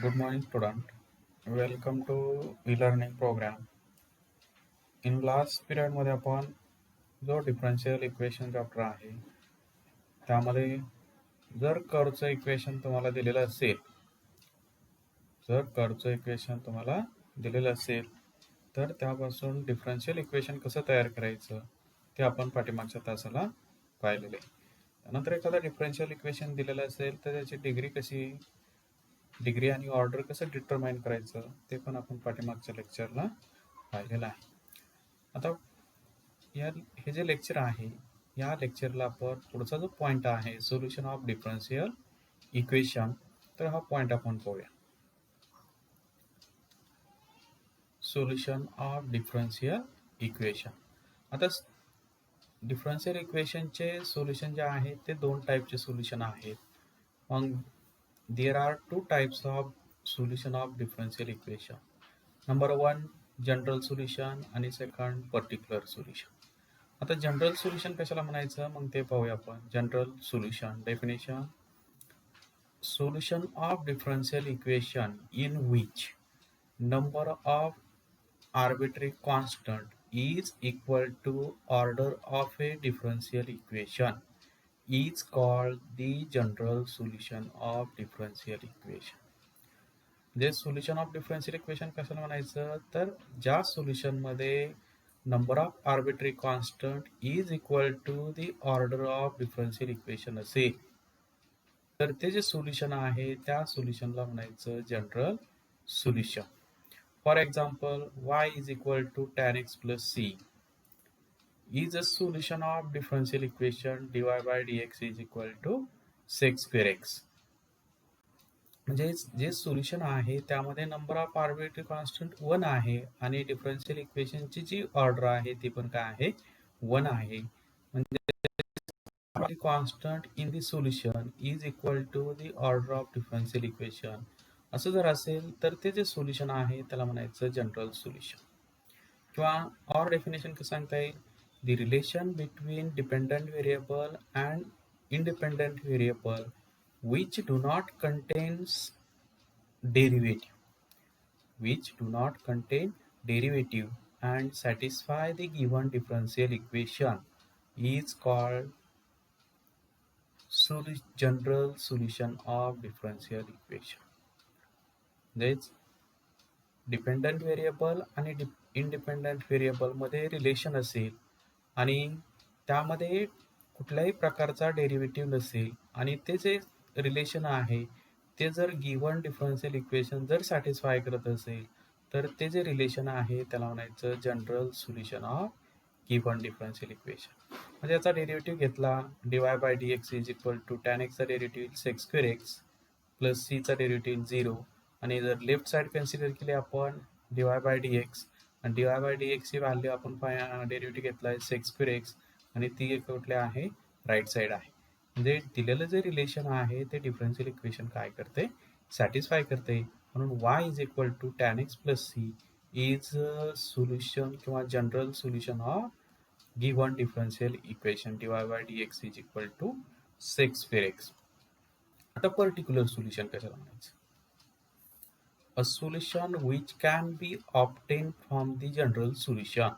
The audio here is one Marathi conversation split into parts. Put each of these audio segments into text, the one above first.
Good morning, student. Welcome to e-learning program. In last period मध्ये आपण जो डिफरन्शियल इक्वेशन चॅप्टर आहे त्यामध्ये जर कर्वचं इक्वेशन तुम्हाला दिलेलं असेल तर त्यापासून डिफरन्शियल इक्वेशन कसं तयार करायचं ते आपण पाठीमागच्या तासाला पाहिलेले. त्यानंतर एखादा डिफरन्शियल इक्वेशन दिलेलं असेल तर त्याची डिग्री आणि ऑर्डर कसं डिटरमाइन करायचं ते पण आपण पाठीमागच्या लेक्चरला पाहिलेलं आहे. आता हे जे लेक्चर आहे या लेक्चरला आपण पुढचा जो पॉइंट आहे सोल्युशन ऑफ डिफरन्शियल इक्वेशन, तर हा पॉइंट आपण पाहूया. Solution of differential equation. आता डिफरन्शियल इक्वेशनचे सोल्युशन जे आहे ते दोन टाईपचे सोल्युशन आहेत. मग there are two types of solution of differential equation. Number 1 general solution आणि सेकंड पर्टिक्युलर सोल्युशन. आता जनरल सोल्युशन कशाला म्हणायचं मग ते पाहूया आपण. General solution definition: solution of differential equation in which number of arbitrary constant is equal to order of a differential equation is called the general solution of differential equation. जे सोल्युशन ऑफ डिफरन्शियल इक्वेशन कशाला म्हणायचं तर ज्या सोल्युशन मध्ये number of arbitrary constant is equal to the order of differential equation असेल तर ते जे सोल्युशन आहे त्या सोल्युशनला म्हणायचं general solution. For example, y is equal to tan x plus c is a solution of differential equation dy by dx is equal to sec square x. म्हणजे जे सोल्युशन आहे त्यामध्ये नंबर ऑफ आर्बिट्ररी कॉन्स्टंट 1 आहे आणि डिफरन्शियल इक्वेशनची जी ऑर्डर आहे ती पण काय आहे 1 आहे. म्हणजे constant in the solution is equal to the order of differential equation असं जर असेल तर ते जे सोल्युशन आहे त्याला म्हणायचं जनरल सोल्युशन. किंवा ऑर डेफिनेशन कसं सांगता येईल: the relation between dependent variable and independent variable which do not contain derivative and satisfy the given differential equation is called general solution of differential equation. Dependent variable आणि इंडिपेंडंट व्हेरिएबल मध्ये रिलेशन असेल आणि त्यामध्ये कुठल्याही प्रकारचा डेरिव्हेटिव्ह नसेल आणि ते जे रिलेशन आहे ते जर गिव्हन डिफरन्शियल इक्वेशन जर सॅटिस्फाय करत असेल तर ते जे रिलेशन आहे त्याला म्हणायचं general solution of given differential equation. म्हणजे याचा डेरिव्हेटिव्ह घेतला dy by dx is equal to tan x चा derivative sec square x plus c चा डेरिव्हेटिव्ह 0 आणि जर लेफ्ट साइड कन्सिडर केली आपण dy बाय dx आणि dy बाय dx ची व्हॅल्यू आपण डेरिव्हेटिव्ह घेतलाय sec square x आणि ती कुठले आहे राईट साइड आहे. म्हणजे दिलेलं जे रिलेशन आहे ते डिफरन्शियल इक्वेशन काय करते सॅटिस्फाय करते. म्हणून y is equal to tan x plus c is solution किंवा general solution of given differential equation dy by dx is equal to sec square x. आता पर्टिक्युलर सोल्युशन कशाला म्हणायचं? A solution which can be obtained from the general solution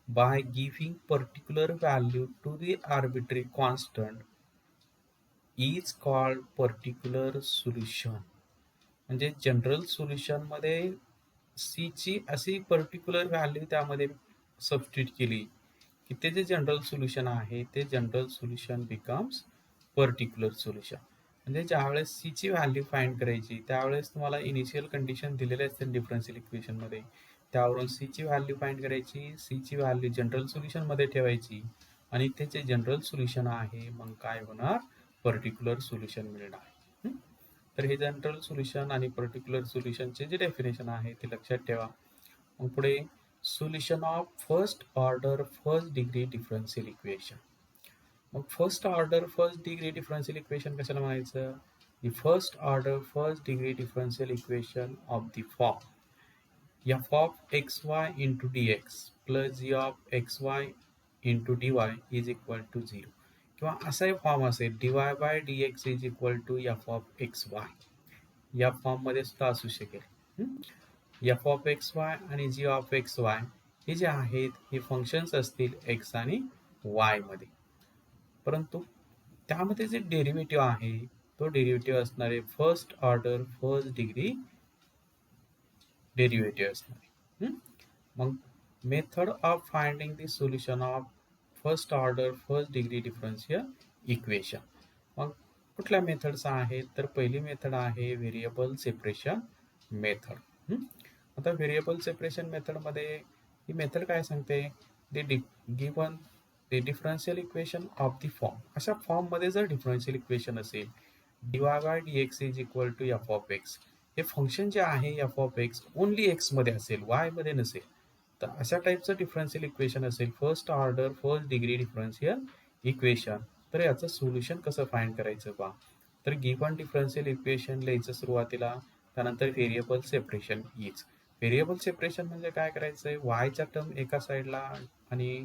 by giving particular value to the arbitrary constant is called particular solution. म्हणजे जनरल सोल्युशन मध्ये c ची अशी पर्टिक्युलर व्हॅल्यू त्यामध्ये सबस्टिट्यूट केली की ते जे जनरल सोल्युशन आहे ते general solution becomes particular solution. म्हणजे ज्यावेळेस सी ची व्हॅल्यू फाइंड करायची त्यावेळेस तुम्हाला इनिशियल कंडिशन दिलेले असते डिफरन्शियल इक्वेशन मध्ये, त्यावरून सी ची व्हॅल्यू फाइंड करायची, सी ची व्हॅल्यू जनरल सोल्युशन मध्ये ठेवायची आणि त्याचे जनरल सोल्युशन आहे मग काय होणार पर्टिक्युलर सोल्युशन मिळणार. तर हे जनरल सोल्युशन आणि पर्टिक्युलर सोल्युशनचे जे डेफिनेशन आहे ते लक्षात ठेवा. मग पुढे solution of first order first degree differential equation. मग first order first degree differential equation कशाला म्हणायचं? The first order first degree differential equation of the form f of xy into dx plus g of xy into dy is equal to 0. किंवा असाही फॉर्म असेल dy by dx is equal to f of xy. या फॉर्ममध्ये सुद्धा असू शकेल. एफ ऑफ एक्स वाय आणि जी ऑफ एक्स वाय हे जे आहेत हे फंक्शन्स असतील एक्स आणि वाय मध्ये, परंतु त्यामध्ये जे डेरिव्हेटिव्ह आहे तो डेरिव्हेटिव्ह असणार आहे first order first degree derivative असणार आहे. मग method of finding the solution of first order first degree differential equation. मग कुठल्या मेथडचा आहे तर पहिली मेथड आहे व्हेरिएबल सेपरेशन मेथड. आता व्हेरिएबल सेपरेशन मेथडमध्ये ही मेथड काय सांगते, given the differential equation of the form. अशा फॉर्ममध्ये जर डिफरन्शियल इक्वेशन असेल dy by dx is equal to F of X, हे फंक्शन जे आहे F of x only x मध्ये असेल वाय मध्ये नसेल, तर अशा टाईपचं डिफरन्शियल इक्वेशन असेल first order first degree differential equation, तर याचं सोल्युशन कसं फाइंड करायचं पहा. तर गिवन डिफरन्शियल इक्वेशन लिहायचं सुरुवातीला, त्यानंतर variable separation is. Variable separation म्हणजे काय करायचं आहे, वायच्या टर्म एका साईडला आणि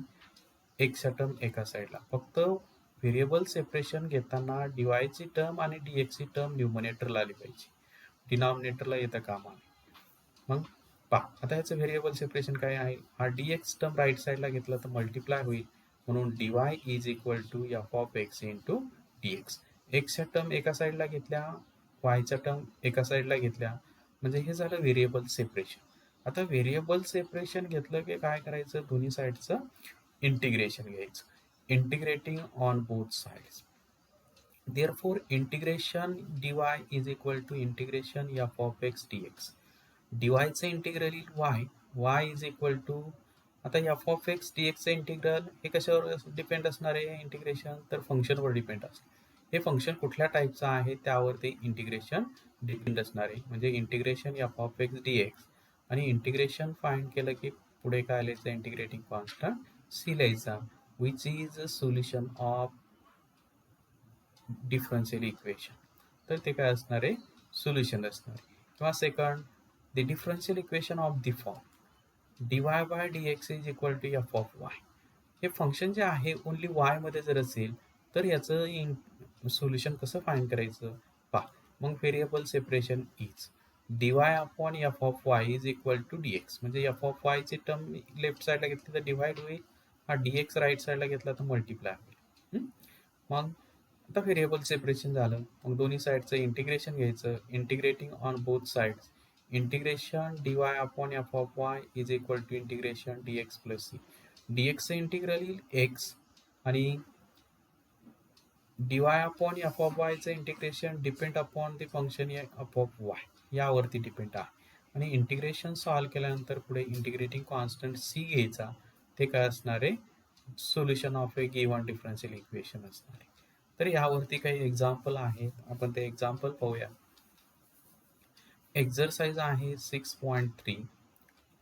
एक्सच्या टर्म एका साईडला. फक्त व्हेरिएबल सेपरेशन घेताना डीवायची टर्म आणि डीएक्सची टर्म न्यूमरेटरला आली पाहिजे, डिनॉमिनेटरला येतं कामा नये. मग पहा आता याचं व्हेरिएबल सेपरेशन काय आहे, हा डीएक्स टर्म राईट साईडला घेतला तर मल्टिप्लाय होईल, म्हणून d y is equal to F of X into d x. एक्सच्या टर्म एका साईडला घेतल्या, वायच्या टर्म एका साईडला घेतल्या, म्हणजे हे झालं व्हेरिएबल सेपरेशन. आता व्हेरिएबल सेपरेशन घेतलं की काय करायचं, दोन्ही साईडचं इंटिग्रेशन घ्यायचं, integrating on both sides. Therefore, integration dy is equal to integration f of x dx. dy चे integral y is equal to, आता एफ ऑफ एक्स dx चे इंटिग्रल हे कशावर डिपेंड असणार आहे इंटिग्रेशन, तर फंक्शनवर डिपेंड असणार. हे फंक्शन कुठल्या टाईपचं आहे त्यावर ते इंटिग्रेशन डिपेंड असणार आहे. म्हणजे integration f of x dx आणि इंटिग्रेशन फाइंड केलं की पुढे काय लिहायचं, इंटिग्रेटिंग कॉन्स्टंट सी लिहायचा, which is solution of differential equation. तर ते काय असणार आहे, सोल्युशन असणार आहे. किंवा second, the differential equation of the form dy by dx is equal to F of y. हे फंक्शन जे आहे ओनली वाय मध्ये जर असेल तर याचं सोल्युशन कसं फाइंड करायचं पहा. मग variable separation is dy upon f of y is equal to dx, म्हणजे एफ ऑफ वाय ची टर्म लेफ्ट साईडला घेतली तर डिवाइड होईल, हा dx राईट साईडला घेतला तर मल्टिप्लाय होईल. मग आता व्हेरिएबल सेपरेशन झालं, मग दोन्ही साईडचं इंटिग्रेशन घ्यायचं, integrating on both sides, integration dy upon f of y is equal to integration dx plus c. dx चं इंटिग्रल येईल x आणि dy upon f of y चं integration depend upon the function f of y, यावरती डिपेंड आहे. आणि इंटिग्रेशन सॉल्व्ह केल्यानंतर पुढे इंटिग्रेटिंग कॉन्स्टंट सी घ्यायचा, ते काय असणार आहे, solution of A given differential equation असणार आहे. तर यावरती काही एक्झाम्पल आहेत, आपण ते एक्झाम्पल पाहूया. एक्झरसाइज आहे 6.3.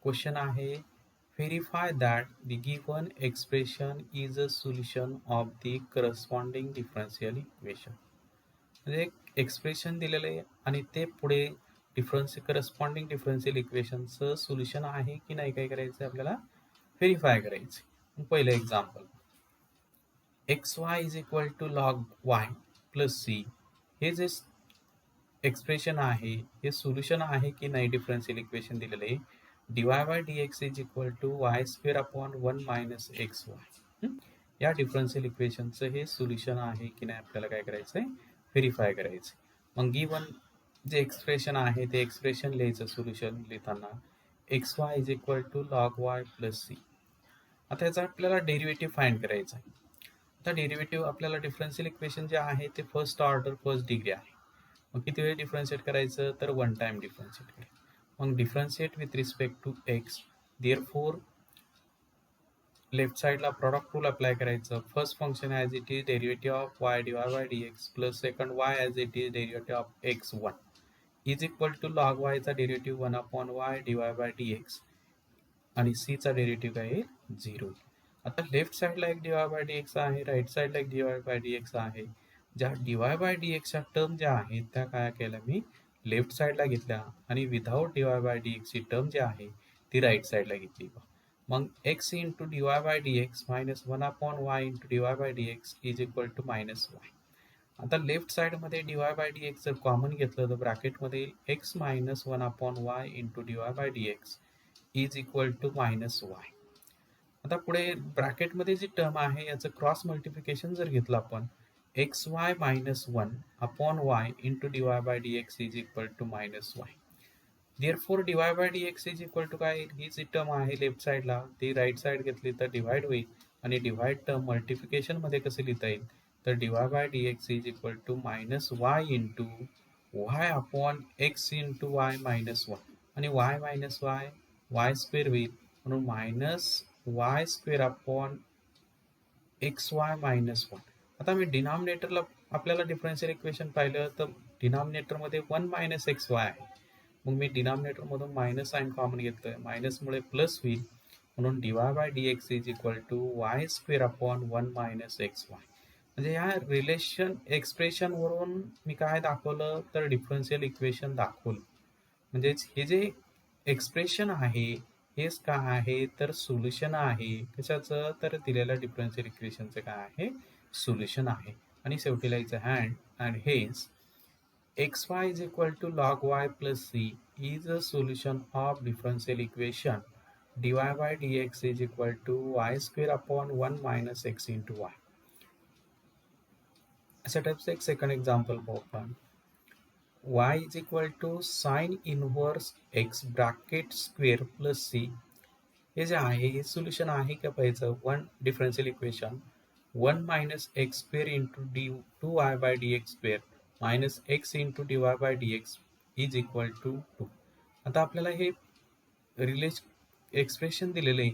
क्वेश्चन आहे verify that the given expression is a solution of the corresponding differential equation. म्हणजे एक एक्सप्रेशन दिलेलं आहे आणि ते पुढे करस्पॉन्डिंग डिफरन्शियल इक्वेशनचं सोल्युशन आहे की नाही काय करायचं आपल्याला व्हेरीफाय करायचं. पहिलं example, x y is equal to log y plus c, हे जे एक्सप्रेशन आहे हे सोल्युशन आहे की नाही डिफरन्शियल इक्वेशन दिलेलं आहे dy by dx is equal to y square upon 1 minus x y. या डिफरन्शियल इक्वेशनचं हे सोल्युशन आहे की नाही आपल्याला काय करायचं आहे, व्हेरीफाय करायचं. मग गिवन जे एक्सप्रेशन आहे ते एक्सप्रेशन लिहायचं सोल्युशन लिहिताना, x y is equal to log y plus c. आता याचा आपल्याला डेरिव्हेटिव्ह फाइंड करायचा आहे. आता डेरिव्हेटिव्ह आपल्याला डिफरन्शियल इक्वेशन जे आहे ते फर्स्ट ऑर्डर फर्स्ट डिग्री आहे. मग किती वेळ डिफरन्शिएट करायचं तर वन टाइम डिफरन्शिएट करायचं. मग differentiate with respect to x, therefore left साईडला प्रॉडक्ट रूल अप्लाय करायचं. First function as it is derivative of y dy by dx plus second y as it is derivative of x 1 is equal to log वायचा derivative 1 upon y dy by dx आणि c चा डेरिव्हेटिव्ह काय येईल 0. आता लेफ्ट साईडला एक dy बाय dx आहे, राईट साईडला एक dy बाय dx आहे. ज्या dy बाय dx च्या टर्म ज्या आहेत त्या काय केल्या मी लेफ्ट साईडला घेतल्या आणि विदाउट dy बाय dx ची टर्म जी आहे ती राईट साईडला घेतली. मग x into dy by dx minus 1 upon y into dy by dx is equal to minus y. आता लेफ्ट साईडमध्ये dy बाय dx जर कॉमन घेतलं तर ब्रॅकेटमध्ये येईल x minus 1 upon y into dy by dx is equal to minus y. आता पुढे ब्रॅकेटमध्ये जी टर्म आहे याचं क्रॉस मल्टिप्लिकेशन जर घेतलं आपण x y minus 1 upon y into dy by dx is equal to minus y. Therefore dy by dx is equal to काय, ही जी टर्म आहे लेफ्ट साईडला ती राईट साईड घेतली तर डिवाइड होईल आणि डिवाइड टर्म मल्टिप्लिकेशन मध्ये कसे लिहिता येईल तर dy by dx is equal to minus y into y upon x into y minus one आणि y minus y y square होईल म्हणून minus y square upon x y minus one. आता मी डिनॉमिनेटरला आपल्याला डिफरन्शियल इक्वेशन पाहिलं तर डिनॉमिनेटरमध्ये 1 मायनस एक्स वाय आहे. मग मी डिनॉमिनेटरमधून मायनस साईन कॉमन घेतोय, मायनसमुळे प्लस होईल म्हणून dy by dx is equal to y square upon 1 minus x y. म्हणजे या रिलेशन एक्सप्रेशनवरून मी काय दाखवलं तर डिफरन्शियल इक्वेशन दाखवलं. म्हणजेच हे जे एक्सप्रेशन आहे हेच काय आहे तर सोल्युशन आहे. कशाचं तर दिलेल्या डिफरन्शियल इक्वेशनचं काय आहे सोल्युशन आहे. आणि शेवटी लिहायचं अँड हेच xy is equal to log y plus c is a solution of differential equation dy by dx is equal to y square upon 1 minus x into y. अशा टाईपचं एक सेकंड एक्झाम्पल पाहू आपण. y is equal to sin inverse x bracket square plus c. हे जे आहे हे सोल्युशन आहे का पाहिजे one differential equation 1 minus x square into d 2y by dx square minus x into dy by dx is equal to 2. आता आपल्याला हे एक्सप्रेशन दिलेले आहे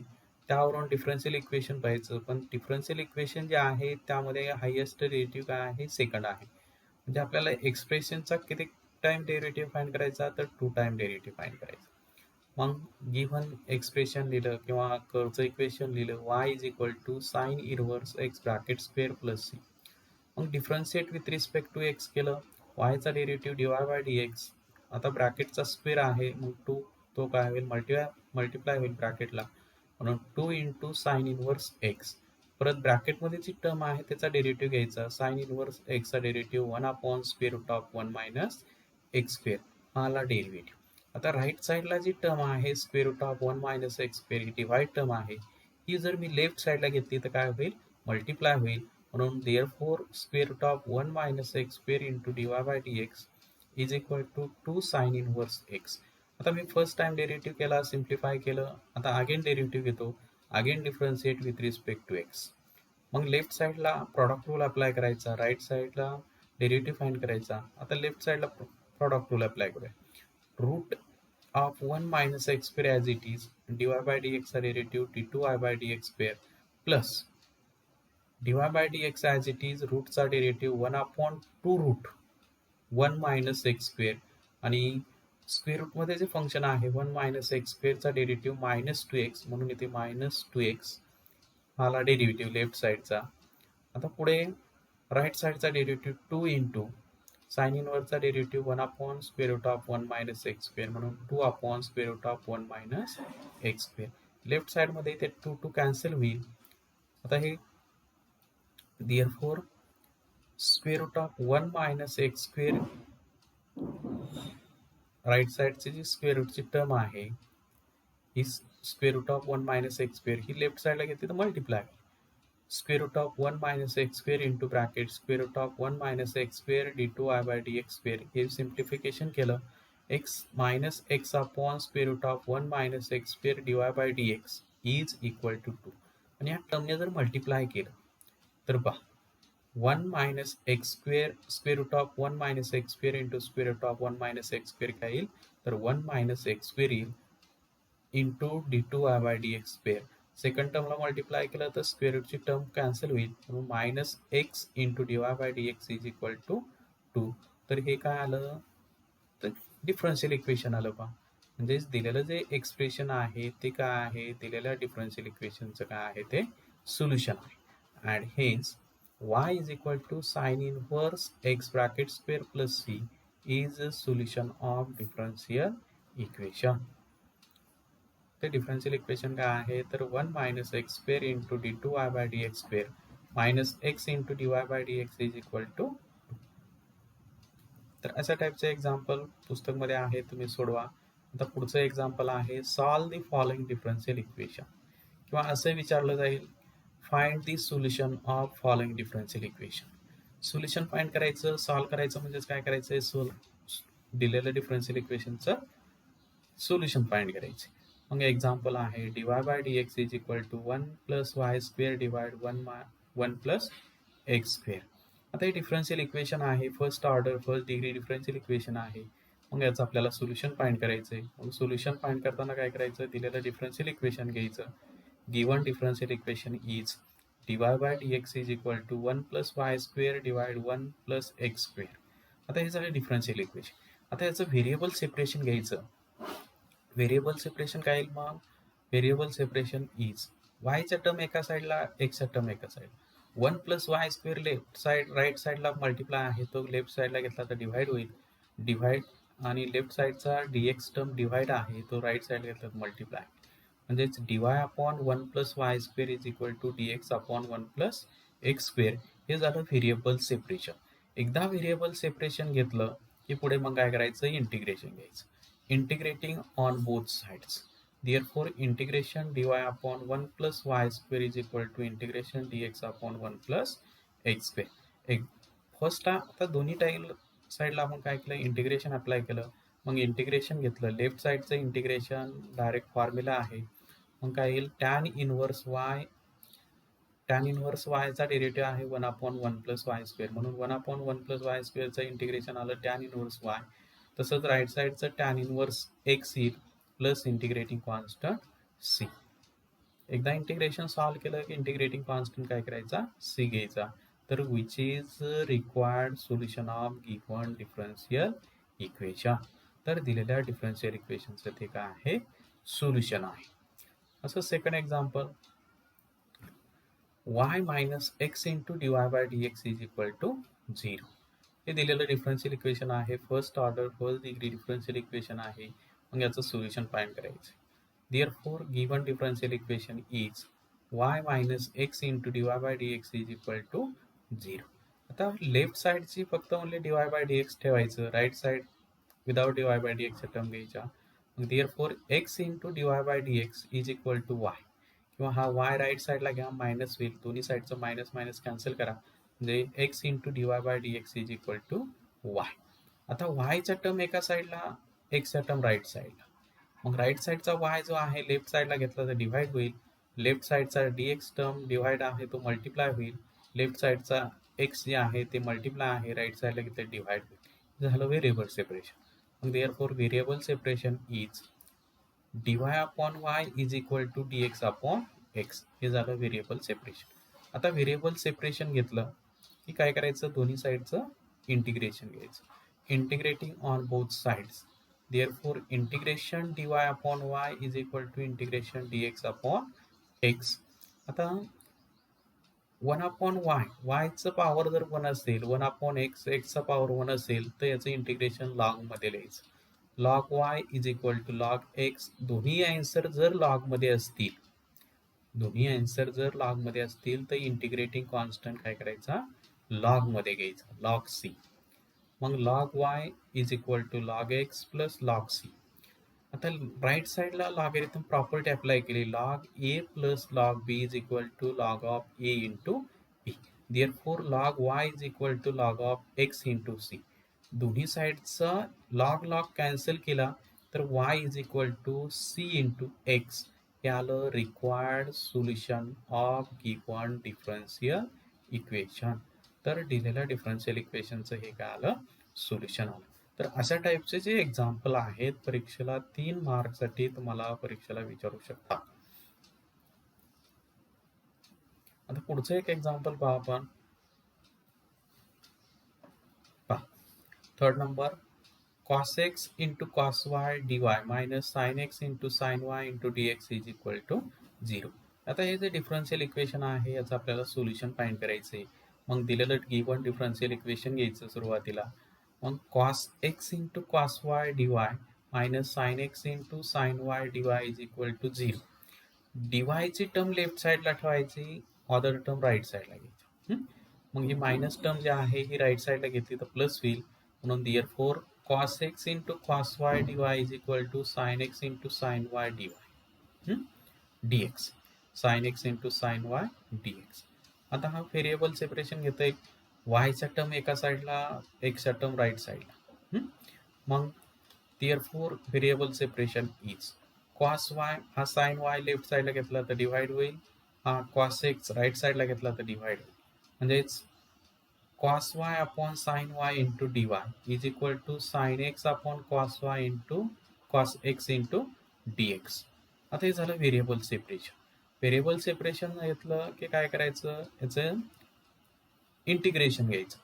त्यावरून डिफरन्शियल इक्वेशन पाहिजे, पण डिफरन्शियल इक्वेशन जे आहे त्यामध्ये हायेस्ट डेरिव्हेटिव्ह काय आहे सेकंड आहे. म्हणजे आपल्याला एक्सप्रेशनचा किती टाइम डेरिव्हेटिव्ह फाइंड करायचा तर 2 टाइम डेरिव्हेटिव्ह फाइंड करायचा. मग गिव्हन एक्सप्रेशन लिहिलं किंवा कर्वचं इक्वेशन लिहिलं y is equal to sine inverse x bracket square plus c. मग differentiate with respect to x केलं, वायचा डेरिव्हेटिव्ह dy बाय dx. आता ब्रॅकेटचा स्क्वेअर आहे मग टू तो काय होईल मल्टिप्लाय होईल ब्रॅकेटला म्हणून 2 इंटू साइन इनवर्स एक्स. परत ब्रॅकेटमध्ये जी टर्म आहे त्याचा डेरिव्हेटिव्ह घ्यायचा, साइन इनवर्स एक्सचा derivative 1 upon square root of 1 minus x square हा आला डेरिव्हेटिव्ह. आता राईट साईडला जी टर्म आहे square root of 1 minus x square ही डिवाइड टर्म आहे, ही जर मी लेफ्ट साईडला घेतली तर काय होईल मल्टिप्लाय होईल म्हणून therefore square root of 1 minus x square into dy by dx is equal to 2 sine inverse x. आता मी फर्स्ट टाइम डेरिव्हेटिव्ह केला, सिम्प्लिफाय केलं, आता अगेन डेरिव्हेटिव्ह घेतो, again differentiate with respect to x. मग लेफ्ट साईडला प्रॉडक्ट रूल अप्लाय करायचा, राईट साईडला डेरिव्हेटिव्ह फाइंड करायचा. आता लेफ्ट साईडला प्रॉडक्ट रूल अप्लाय करूया. Root of 1 minus x square as it is dy by dx चा derivative d2y by dx square plus dy by dx as it is रूटचा derivative 1 upon 2 root 1 minus x square आणि स्क्वेअर रूटमध्ये जे फंक्शन आहे 1 मायनस एक्स स्क्वेअरचा डेरिव्हेटिव्ह मायनस 2x म्हणून इथे मायनस 2x आला डेरिव्हेटिव्ह लेफ्ट साईडचा. आता पुढे राईट साईडचा डेरिव्हेटिव्ह 2 इंटू साइन इनवर्सचा derivative 1 upon square root of 1 minus x square म्हणून 2 upon square root of 1 minus x square. Left साईडमध्ये इथे 2 कॅन्सल होईल. आता हे therefore square root of 1 minus x square right साईडची जी स्क्वेअर रूटची टर्म आहे ही square root of 1 minus x square ही लेफ्ट साईडला घेतली तर multiply. Square root of 1 minus x square into bracket square root of 1 minus x square d2y by dx square. हे सिम्प्लिफिकेशन केलं x minus x upon square root of 1 minus x square dy by dx is equal to 2. आणि या टर्मने जर मल्टिप्लाय केलं तर पहा 1 minus x square square root of 1 minus x square into square root of 1 minus x square काय येईल तर 1 मायनस एक्स स्क्वेअर येईल into d2y by dx square. Second टर्मला मल्टिप्लाय केलं तर स्क्वेअर रूटची टर्म कॅन्सल होईल म्हणून minus x into dy by dx is equal to 2. तर हे काय आलं तर डिफरन्शियल इक्वेशन आलं पहा. म्हणजेच दिलेलं जे एक्सप्रेशन आहे ते काय आहे दिलेल्या डिफरन्शियल इक्वेशनचं काय आहे ते सोल्युशन आहे. अँड हेच y is equal to sin inverse x bracket square plus c is a solution of differential equation. ते डिफरन्शियल इक्वेशन काय आहे तर 1 minus x square into d2y by dx square minus x into dy by dx is equal to 2. तर अशा टाईपचे एक्झाम्पल पुस्तकमध्ये आहे, तुम्ही सोडवा. आता पुढचं एक्झाम्पल आहे solve the following differential equation, किंवा असे विचारलं जाईल find the solution of following differential equation. Solution find करायचं, सॉल्व करायचं म्हणजेच काय करायचं, दिलेलं डिफरन्शियल इक्वेशनचं सोल्युशन फाइंड करायचे. मग एक्झाम्पल आहे dy by dx is equal to 1 plus y square divide 1 plus x square. आता हे डिफरन्शियल इक्वेशन आहे, first order first degree differential equation आहे. मग याचं आपल्याला सोल्युशन फाइंड करायचं आहे. मग सोल्युशन फाइंड करताना काय करायचं, दिलेलं डिफरन्शियल इक्वेशन घ्यायचं. Given differential equation is dy by dx is equal to 1 plus y square divide 1 plus x square. आता हे झालं डिफरन्शियल इक्वेशन. आता याचं व्हेरिएबल सेपरेशन घ्यायचं. व्हेरिएबल सेपरेशन काय येईल, मग व्हेरिएबल सेपरेशन इज वायच्या टर्म एका साईडला, एक्सच्या टर्म एका साईडला. 1 plus y square left side right साईडला मल्टिप्लाय आहे, तो लेफ्ट साईडला घेतला तर डिव्हाइड होईल. डिव्हाइड आणि लेफ्ट साईडचा dx टर्म डिव्हाइड आहे, तो राईट साईड घेतला तर मल्टिप्लाय. म्हणजेच dy upon 1 plus y square is equal to dx upon 1 plus x square. हे झालं व्हेरिएबल सेपरेशन. एकदा व्हेरिएबल सेपरेशन घेतलं की पुढे मग काय करायचं, इंटिग्रेशन घ्यायचं. Integrating on both sides, therefore integration dy upon 1 plus y square is equal to integration dx upon 1 plus x square. एक फर्स्ट आता दोन्ही साईडला आपण काय केलं, इंटिग्रेशन अप्लाय केलं. मग इंटिग्रेशन घेतलं, लेफ्ट साईडचं इंटिग्रेशन डायरेक्ट फॉर्म्युला आहे. मग काय येईल, टॅन इनवर्स वायचा डेरिव्हेटिव्ह आहे 1 अपॉन 1 प्लस वाय स्क्वेअर, म्हणून 1 अपॉन 1 प्लस वाय स्क्वेअरचं इंटिग्रेशन आलं टॅन इनवर्स वाय. तसंच राईट साईडचं टॅन इनवर्स एक्स येईल प्लस इंटिग्रेटिंग कॉन्स्टंट सी. एकदा इंटिग्रेशन सॉल्व केलं की इंटिग्रेटिंग कॉन्स्टंट काय करायचा, सी घ्यायचा. तर which is required solution of given differential equation. तर दिलेल्या डिफरन्शियल इक्वेशनचं ते काय आहे, सोल्युशन आहे. असं second example, y minus x into dy by dx is equal to 0. हे दिलेलं डिफरन्शियल इक्वेशन आहे, first order first degree differential equation आहे. मग याचं सोल्युशन फाइंड करायचं. therefore given differential equation is y minus x into dy by dx is equal to 0. आता लेफ्ट साईडची फक्त ओनली dy by dx ठेवायचं, right side without dy by dx term घ्यायच्या. मग therefore x into dy by dx is equal to y, किंवा हा y राईट साईडला घ्या, मायनस होईल, दोन्ही साईडचं मायनस मायनस कॅन्सल करा, म्हणजे x into dy by dx is equal to y. आता yचा टर्म एका साईडला, x चा टर्म राईट साईडला. मग राईट साईडचा y जो आहे लेफ्ट साईडला घेतला तर डिव्हाइड होईल. लेफ्ट साईडचा dx टर्म डिव्हाइड आहे, तो मल्टिप्लाय होईल. लेफ्ट साईडचा x जे आहे ते मल्टिप्लाय आहे, राईट साईडला घेतलं डिव्हाइड होईल. झालं व्हेरिएबल सेपरेशन. मग therefore variable separation is dy upon y is equal to dx upon x. हे झालं व्हेरिएबल सेपरेशन. आता व्हेरिएबल सेपरेशन घेतलं की काय करायचं, दोन्ही साईडचं इंटिग्रेशन घ्यायचं. Integrating on both sides, therefore integration dy upon y is equal to integration dx upon x. आता 1 अपॉन y, yचं पॉवर जर 1 असेल, 1 अपॉन x, x चा पॉवर 1 असेल, तर याचं इंटिग्रेशन लॉग मध्ये लिहायचं. Log y is equal to log x. दोन्ही आन्सर जर लॉग मध्ये असतील, तर इंटिग्रेटिंग कॉन्स्टंट काय करायचा, लॉग मध्ये घ्यायचा, लॉग c. मग log y is equal to log x plus log c. आता राईट साईडला लॉगॅरिथम प्रॉपर्टी अप्लाय केली, log a plus log b is equal to log of a into b. Therefore log y is equal to log of x into c. दोन्ही साईडचा लॉग कॅन्सल केला तर y is equal to c into x. हे आलं required solution of given differential equation. तर दिलेल्या डिफरन्शियल इक्वेशनचं हे काय आलं, सोल्युशन आलं. तर अशा टाईपचे जे एक्झाम्पल आहेत परीक्षेला 3 मार्कसाठी तुम्हाला परीक्षेला विचारू शकता. आता पुढचं एक एक्झाम्पल पहा आपण. पहा, third number, cos x into cos y dy minus sin x into sin y into dx is equal to 0. आता हे जे डिफरन्शियल इक्वेशन आहे याचं आपल्याला सोल्युशन फाइंड करायचं आहे. मग दिलेलं गिव्हन डिफरन्शियल इक्वेशन घ्यायचं सुरुवातीला. मग cos x into cos y dy minus sin x into sin y dy is equal to 0. dy ची टर्म लेफ्ट साईडला ठेवायची, अदर टर्म राईट साईडला घ्यायची. मग ही मायनस टर्म जी आहे ही राईट साईडला घेतली तर प्लस होईल. म्हणून therefore cos x into cos y dy is equal to sin x into sin y dy dx. sin x into sin y dx. आता हा व्हेरिएबल सेपरेशन घेतोय, y चा टर्म एका साईडला, x चा टर्म राईट साईडला. मग therefore variable separation is cos y हा sin y लेफ्ट साईडला घेतला तर डिवाइड होईल, हा cos x राईट साईडला घेतला तर डिवाइड होईल. म्हणजेच cos y upon sin y into dy is equal to sin x upon cos y into cos x into dx. आता हे झालं व्हेरिएबल सेपरेशन. व्हेरिएबल सेपरेशन घेतलं की काय करायचं, याचं इंटिग्रेशन घ्यायचं,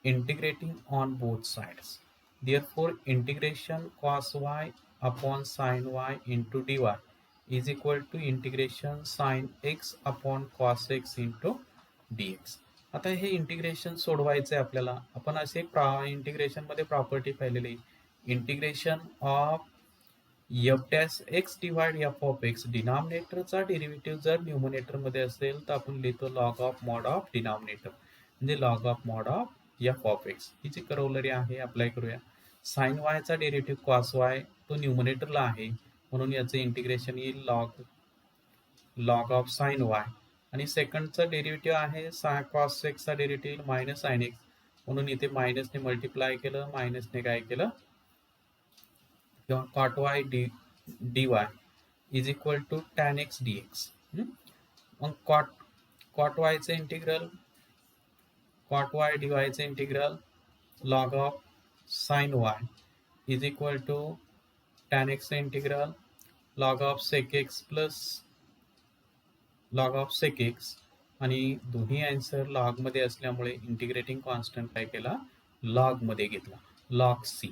integrating on both sides. therefore integration cos y upon sin y into dy is equal to integration sin x upon cos x into dx. आता हे इंटिग्रेशन सोडवायचं आहे आपल्याला. आपण असे इंटिग्रेशन मध्ये प्रॉपर्टी पाहिलेली, integration of f dash x divide f of x, डिनॉमिनेटरचा डेरिव्हेटिव्ह जर न्यूमरेटर मध्ये असेल तर आपण लिहितो log of mod of denominator, म्हणजे log of mod of f of x. ही जी करवलरी आहे अप्लाय करूया. साइन वायचा डेरिव्हेटिव्ह कॉस वाय तो न्यूमरेटरला आहे, म्हणून याचं इंटिग्रेशन येईल लॉग ऑफ साइन वाय. आणि सेकंडचा डेरिव्हेटिव्ह आहे कॉस एक्सचा डेरिव्हेटिव्ह मायनस साइन एक्स, म्हणून इथे मायनसने मल्टिप्लाय केलं, मायनसने काय केलं किंवा cot y d y is equal to tan x d x. मग कॉट वायचं इंटिग्रल, कॉट वाय डी वायचं integral log of sine y is equal to tan एक्सचं integral log of sec x plus log of sec x. आणि दोन्ही आन्सर लॉग मध्ये असल्यामुळे इंटिग्रेटिंग कॉन्स्टंट काय केला, लॉग मध्ये घेतला, लॉग सी.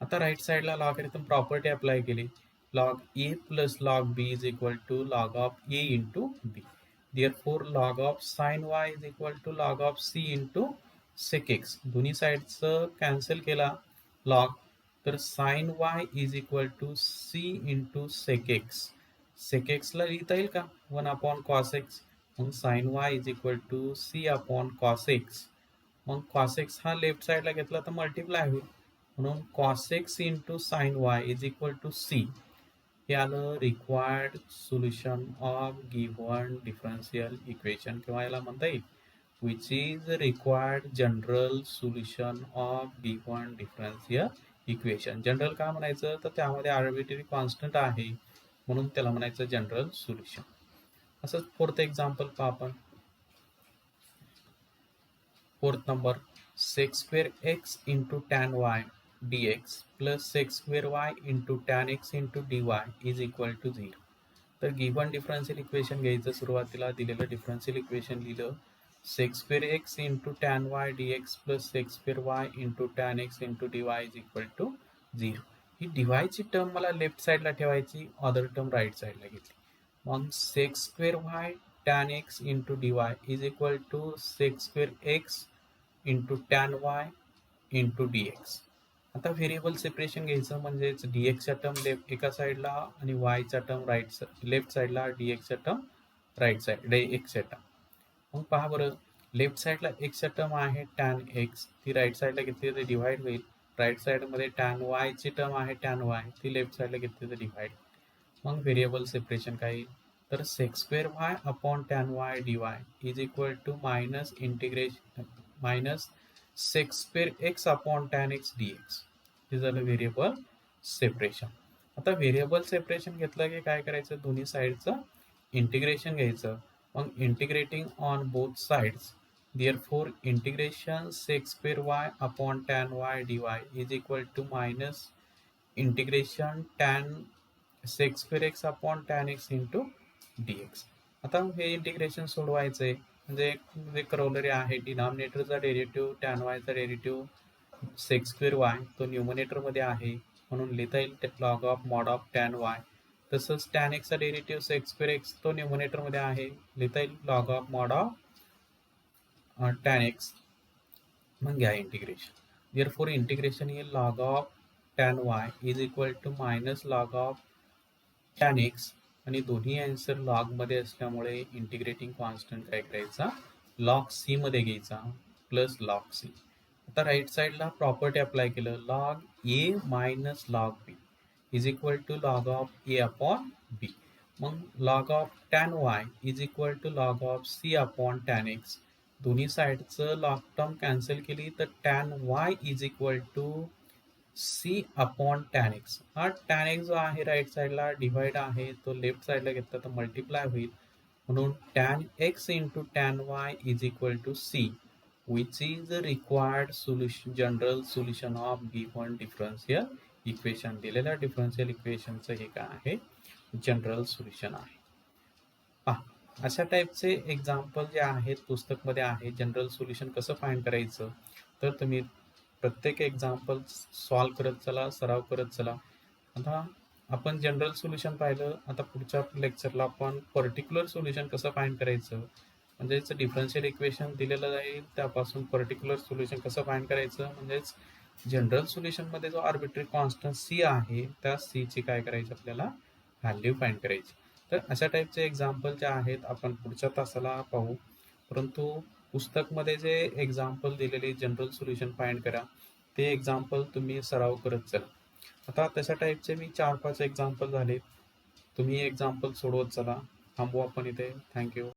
आता राईट साईडला लॉगरिथम प्रॉपर्टी अप्लाय केली, log a plus log b is equal to log of a into b. therefore log of sine y is equal to log of c into sec x. दोन्ही साईडचं कॅन्सल केला लॉग, तर sine y is equal to c into sec x. Sec एक्सला लिहिता येईल का, 1 अपॉन कॉस एक्स, मग sine y is equal to c upon cos x. मग कॉस एक्स हा लेफ्ट साईडला घेतला तर मल्टिप्लाय होईल, म्हणून cos x into sine y is equal to c. हे आलं required solution of given differential equation, किंवा याला म्हणता येईल which is required general solution of given differential equation. General का म्हणायचं, तर त्यामध्ये आर्बिट्ररी कॉन्स्टंट आहे म्हणून त्याला म्हणायचं जनरल सोल्युशन. असंच फोर्थ एक्झाम्पल पहा आपण. Fourth number, sec square x into tan y dx plus sec square y into tan x into dy is equal to 0. तर गिव्हन डिफरन्शियल इक्वेशन घ्यायचं, सुरुवातीला दिलेलं डिफरन्शियल इक्वेशन लिहिलं sec square x into tan y dx plus sec square y into tan x into dy is equal to 0. ही डिवायची टर्म मला लेफ्ट साईडला ठेवायची, अदर टर्म राईट साईडला घेतली. मग sec square y tan x into dy is equal to sec square x into tan y into d x. आता व्हेरिएबल सेपरेशन घ्यायचं, म्हणजेच डी एक्सचा टर्म लेफ्ट एका साईडला आणि वायचा टर्म लेफ्ट साईडला, डी एक्सचा टर्म राईट साईड डी एक्सचा टर्म. मग पहा बरं, लेफ्ट साईडला एक्सचा टर्म आहे टॅन एक्स, ती राईट साईडला घेतली तर डिवाइड होईल. राईट साईडमध्ये टॅन वायची टर्म आहे टॅन वाय, ती लेफ्ट साईडला घेतली तर डिवाइड. मग व्हेरिएबल सेपरेशन काय येईल, तर sec square y upon tan y d y is equal to minus integration minus sec square x upon tan x d x. हे झालं व्हेरिएबल सेपरेशन. आता व्हेरिएबल सेपरेशन घेतलं की काय करायचं, दोन्ही साईडचं इंटिग्रेशन घ्यायचं. मग integrating on both sides, therefore integration sec square y upon tan y d y is equal to minus integration tan sec square x upon tan x into d x. आता हे इंटिग्रेशन सोडवायचं आहे, म्हणजे करवलरी आहे, डिनॉमिनेटरचा डेरिव्हेटिव्ह टॅन वायचा डेरिव्हेटिव्ह सेक स्क्वेअर वाय तो न्यूमरेटर मध्ये आहे, म्हणून लिहिता येईल log of mod of tan y. तसंच टॅन एक्सचा डेरिव्हेटिव्ह सेक स्क्वेअर एक्स तो न्यूमरेटर मध्ये आहे, लिहिता येईल log of mod of tan x. मग घ्या इंटिग्रेशन, therefore इंटिग्रेशन येईल log of tan y is equal to minus log of tan x. आणि दोन्ही आन्सर लॉग मध्ये असल्यामुळे इंटिग्रेटिंग कॉन्स्टंट काय करायचा, लॉग सी मध्ये घ्यायचा प्लस लॉग सी. आता राईट साईडला प्रॉपर्टी अप्लाय केलं, log a minus log b is equal to log of a upon b. मग log of tan y is equal to log of c upon tan x. दोन्ही साईडचं लॉग टर्म कॅन्सल केली तर tan y is equal to c upon tan x. हा टॅन एक्स जो आहे राईट साईडला डिवाइड आहे, तो लेफ्ट साईडला घेतला तर मल्टिप्लाय होईल. म्हणून tan x into tan y is equal to c, which is the required solution, general solution of given differential equation. दिलेल्या डिफरन्शियल इक्वेशनचं हे काय आहे, जनरल सोल्युशन आहे. पहा अशा टाईपचे एक्झाम्पल जे आहेत पुस्तकमध्ये आहे. जनरल सोल्युशन कसं फाइंड करायचं, तर तुम्ही प्रत्येक एक्झाम्पल सॉल्व करत चला, सराव करत चला. आता आपण जनरल सोल्युशन पाहिलं, आता पुढच्या लेक्चरला आपण पर्टिक्युलर सोल्युशन कसं फाइंड करायचं, म्हणजेच डिफरन्शियल इक्वेशन दिलेलं जाईल त्यापासून पर्टिक्युलर सोल्युशन कसं फाइंड करायचं, म्हणजेच जनरल सोल्युशनमध्ये जो आर्बिट्ररी कॉन्स्टंट सी आहे त्या सीची काय करायची आपल्याला व्हॅल्यू फाइंड करायची. तर अशा टाईपचे एक्झाम्पल जे आहेत आपण पुढच्या तासाला पाहू. परंतु पुस्तकमध्ये जे एक्झाम्पल दिलेले जनरल सोल्युशन फाइंड करा, ते एक्झाम्पल तुम्ही सराव करत चला. आता तशा टाईपचे मी 4-5 एक्झाम्पल झाले, तुम्ही एक्झाम्पल सोडवत चला. थांबू आपण इथे. थँक्यू.